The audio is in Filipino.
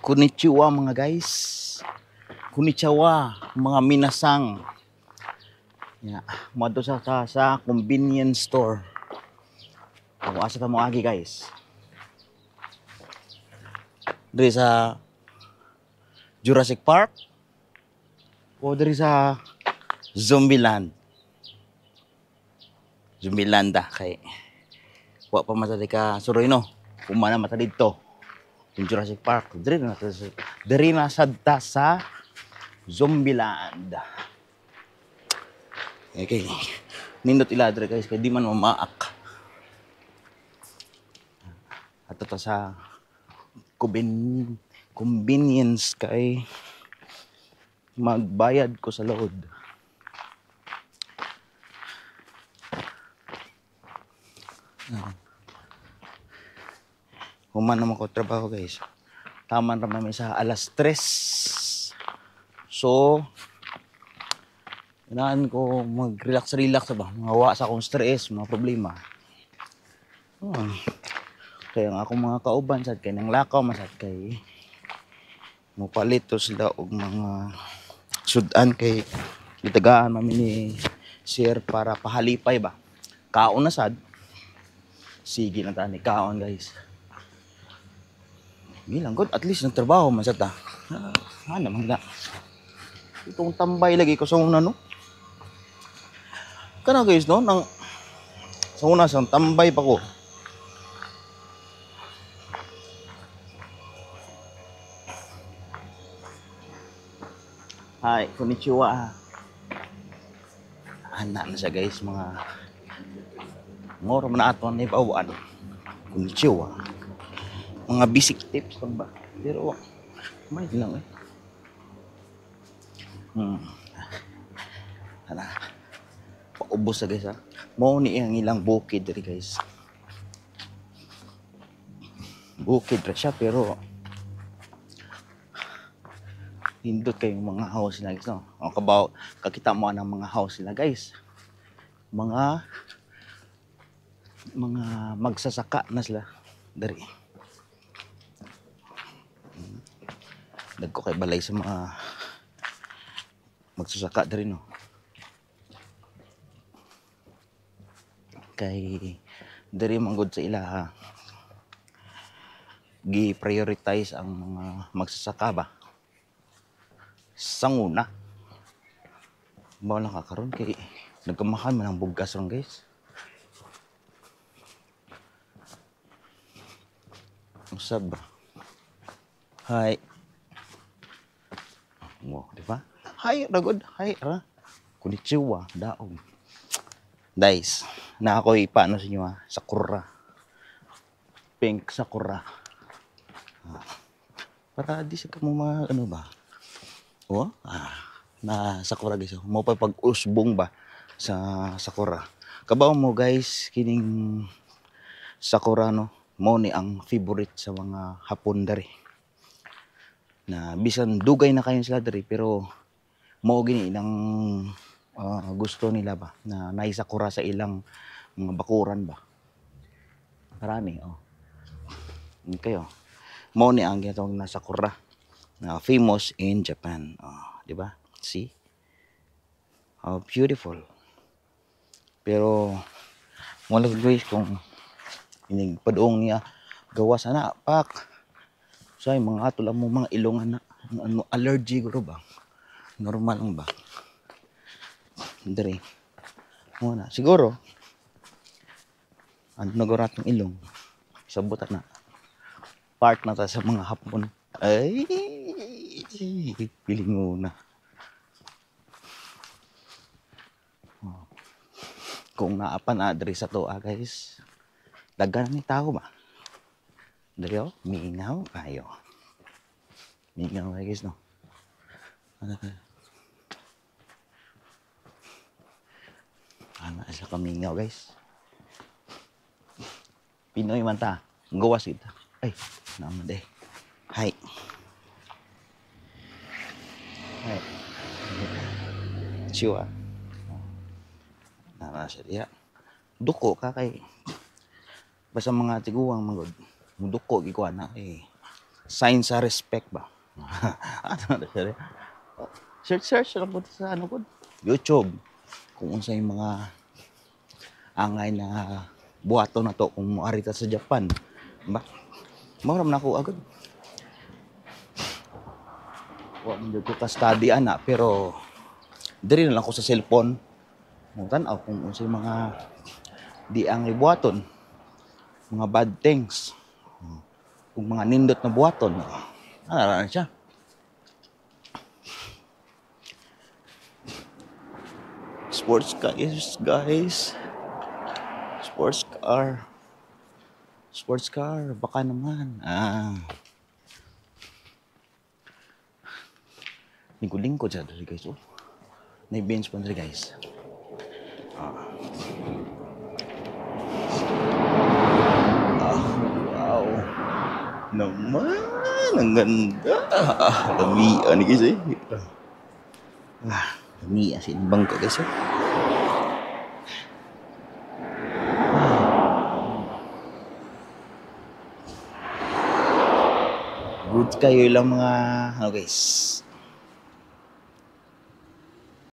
Konnichiwa mga guys. Konnichiwa mga minasang. Ya, madto sa convenience store. Ako asa ta mo agi guys. Diri sa Jurassic Park o diri sa Zombieland. Zombieland kay wa pa matali ka suroy no. Kumana mata didto. Yung Jurassic Park, diri na sadta sa Zombieland. Okay. Nindot ila diri guys kay di man mamaak. Ato ta sa convenience kay magbayad ko sa load. Human naman ko trabaho guys. Taman naman sa alas 3. So, inaan ko mag-relax ba. Mahawa sa akong stress, mga problema. Kaya ang akong mga kauban sad kay nang lakaw masad kay mupalit to sila og mga sudan kay gitagaan mami ni sir para pahalipay ba. Kaon na sad. Sige na tani kaon guys. Bilang good, at least nagtrabaho man sa ta. Ano man na. Itong tambay lagi ko sa una no. Kana guys no, nang sa una sang tambay pa ko. Hi, konnichiwa. Anak na siya guys, mga moro man na aton ni bawaan. Konnichiwa. Mga basic tips lang ba? Pero may lang eh. Ana. Paubos sa guys ha. Mao ni ang ilang bukid diri guys. Bukid ra siya pero hindot kayong mga house nila guys no. Ang kabaw kakita mo ang mga house nila guys. Mga magsasaka na sila dari. Nagko kay balay sa mga magsasaka dari no. Kay dari manggod sa ila gi-prioritize ang mga magsasaka ba. Sanguna. Mao lang kakaron kay nagkamahal man ang bugas ron guys. Usab ba? Hi. Mo, di ba? Hi, ragod. Hi, ra. Konnichiwa, daog. Guys, na ako ipaano sa inyo ha, sakura. Pink sakura. Para di sa kamo mga ano ba? Oh, na sakura guys. Mo pa pag-usbong ba sa sakura. Kabaw mo guys, kining sakura no, mo ni ang favorite sa mga Hapon dari. Na bisan dugay na kayo sila dari pero mao gini ilang gusto nila ba na naisakura sa ilang mga bakuran ba. Marami kayo. Mao ni ang ginatawag na sakura na famous in Japan. Di ba? See? How beautiful. Pero wala guys kung inigpadong niya gawa sana pak. So mga atol mo mga ilong na allergy guro ba? Normal lang ba? Dere. Mo na siguro. Ano nagoratong ilong? Sabot na. Part na ta sa mga Hapon. Ay, piling mo na. Kung naapan na diri sa to guys. Dagan ni tao ba? Dali mingaw kayo. Mingaw kayo guys no. Ano sa kamingaw guys. Pinoy man ta. Gawas kita. Ay, naman day. Hi. Hi. Chiwa. Nasa diya. Duko ka kay basta mga tiguang magod. Duko gikuan na sign sa respect ba? Ano na siya? Search lang po sa ano po, YouTube. Kung unsa yung mga angay na buhaton na to kung moari ta sa Japan. Ba? Mao na ako agad. Wa man jud ko ka-study ana pero diri na lang ko sa cellphone. Mo tan-aw kung unsa yung mga di angay buhaton, mga bad things. Kung mga nindot na buhaton. Ano na siya? Sports guys. Sports car. Sports car. Baka naman. Lingkod-lingkod siya dali guys. Oh. May-bench pa dali guys. Wow. Naman. Ang ganda. Lamian ni guys eh. Lamian sinibang ka guys eh. Good kayo lang mga ano guys.